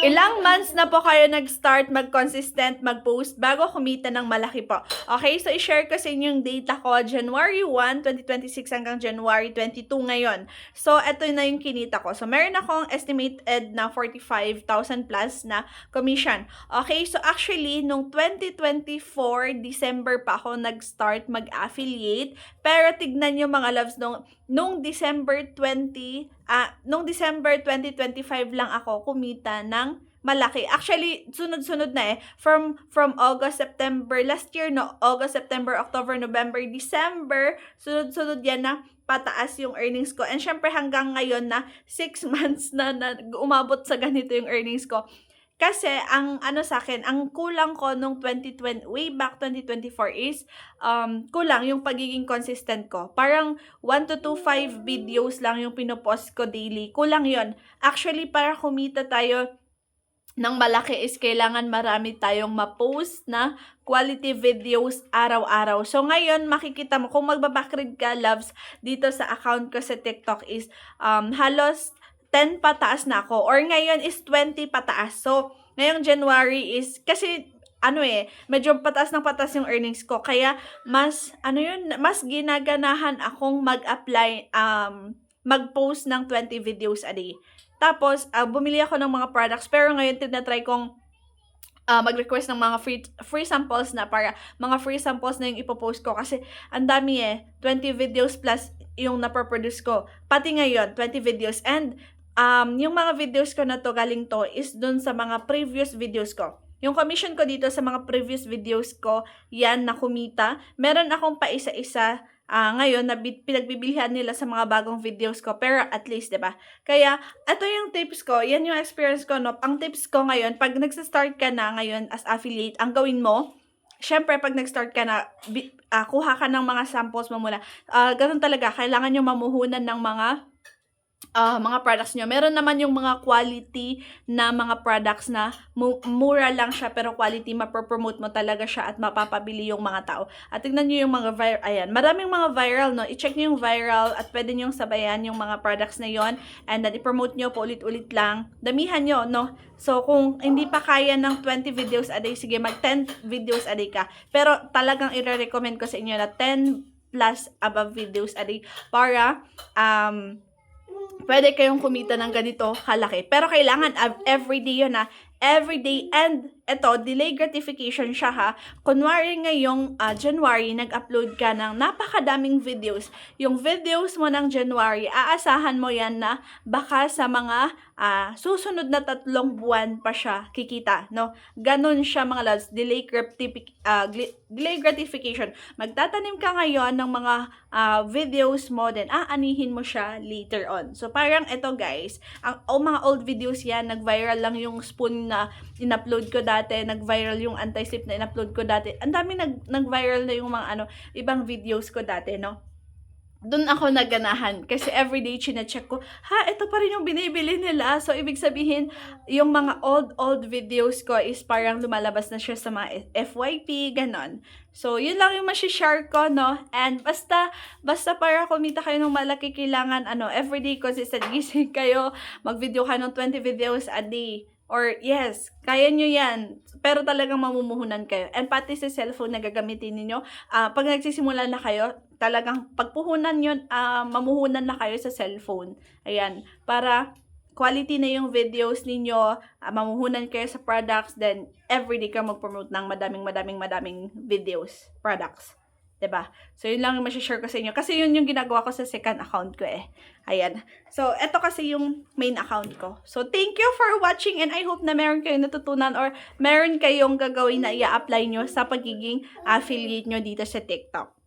Ilang months na po kayo nag-start mag-consistent mag-post bago kumita ng malaki po? Okay, so i-share ko sa inyo yung data ko January 1, 2026 hanggang January 22 ngayon. So, ito na yung kinita ko. So, meron akong estimated na 45,000 plus na commission. Okay, so actually, nung 2024, December pa ako nag-start mag-affiliate. Pero tignan nyo mga loves, nung December 2025 lang ako kumita ng malaki. Actually, sunod-sunod na eh. From August, September, last year, no? August, September, October, November, December, sunod-sunod yan na pataas yung earnings ko. And syempre hanggang ngayon na 6 months na umabot sa ganito yung earnings ko. Kasi ang ano sa akin, ang kulang ko nung 2020, way back 2024 is kulang yung pagiging consistent ko. Parang 1 to 5 videos lang yung pinopost ko daily. Kulang yon. Actually, para kumita tayo ng malaki is kailangan marami tayong ma-post na quality videos araw-araw. So ngayon, makikita mo, kung magbabackread ka, loves, dito sa account ko sa TikTok is halos 10 pataas na ako. Or ngayon is 20 pataas. So, ngayong January is, kasi medyo pataas ng pataas yung earnings ko. Kaya, mas ginaganahan akong mag-apply, mag-post ng 20 videos a day. Tapos, bumili ako ng mga products. Pero ngayon, tinatry kong mag-request ng mga free samples na para mga free samples na yung ipopost ko. Kasi, ang dami 20 videos plus yung napoproduce ko. Pati ngayon, 20 videos. And, yung mga videos ko na to, galing to, is dun sa mga previous videos ko. Yung commission ko dito sa mga previous videos ko, yan na kumita. Meron akong pa isa-isa ngayon na pinagbibilihan nila sa mga bagong videos ko. Pero at least, diba? Kaya, ito yung tips ko. Yan yung experience ko, no? Ang tips ko ngayon, pag nagsa-start ka na ngayon as affiliate, ang gawin mo, syempre, pag nag-start ka na, kuha ka ng mga samples mo muna. Ganun talaga, kailangan nyo mamuhunan ng mga products nyo. Meron naman yung mga quality na mga products na mura lang siya pero quality, mapropromote mo talaga siya at mapapabili yung mga tao. At tignan nyo yung mga viral, ayan, maraming mga viral, no? I-check nyo yung viral at pwede nyo sabayan yung mga products na yon and then i-promote nyo po ulit-ulit lang. Damihan nyo, no? So, kung hindi pa kaya ng 20 videos a day, sige, mag 10 videos a day ka. Pero talagang i-recommend ko sa inyo na 10 plus above videos a day para, pwede kayong kumita ng ganito kalaki. Pero kailangan everyday yun everyday. And ito, delay gratification siya ha. Kunwari ngayong January, nag-upload ka ng napakadaming videos. Yung videos mo ng January, aasahan mo yan na baka sa mga susunod na 3 buwan pa siya kikita, no? Ganon siya mga lads, delay gratification. Magtatanim ka ngayon ng mga videos mo, then aanihin mo siya later on. So parang ito guys, mga old videos yan, nag-viral lang yung spoon na in-upload ko dati, nag-viral yung anti-slip na in-upload ko dati. Ang dami nag-viral na yung mga ibang videos ko dati, no? Doon ako naganahan kasi everyday chine-check ko, ito pa rin yung binibili nila. So, ibig sabihin, yung mga old videos ko is parang lumalabas na siya sa mga FYP, ganon. So, yun lang yung masishare ko, no? And basta para kumita kayo ng malaki, kailangan, everyday consistent gising kayo, mag-video ka ng 20 videos a day. Or, yes, kaya nyo yan. Pero talagang mamumuhunan kayo. And pati sa cellphone na gagamitin ninyo, pag nagsisimula na kayo, talagang pagpuhunan yun, mamuhunan na kayo sa cellphone. Ayan. Para quality na yung videos ninyo, mamuhunan kayo sa products, then everyday ka mag-promote ng madaming videos, products. Diba? So, yun lang yung masishare ko sa inyo. Kasi yun yung ginagawa ko sa second account ko Ayan. So, eto kasi yung main account ko. So, thank you for watching and I hope na meron kayong natutunan or meron kayong gagawin na i-apply nyo sa pagiging affiliate nyo dito sa TikTok.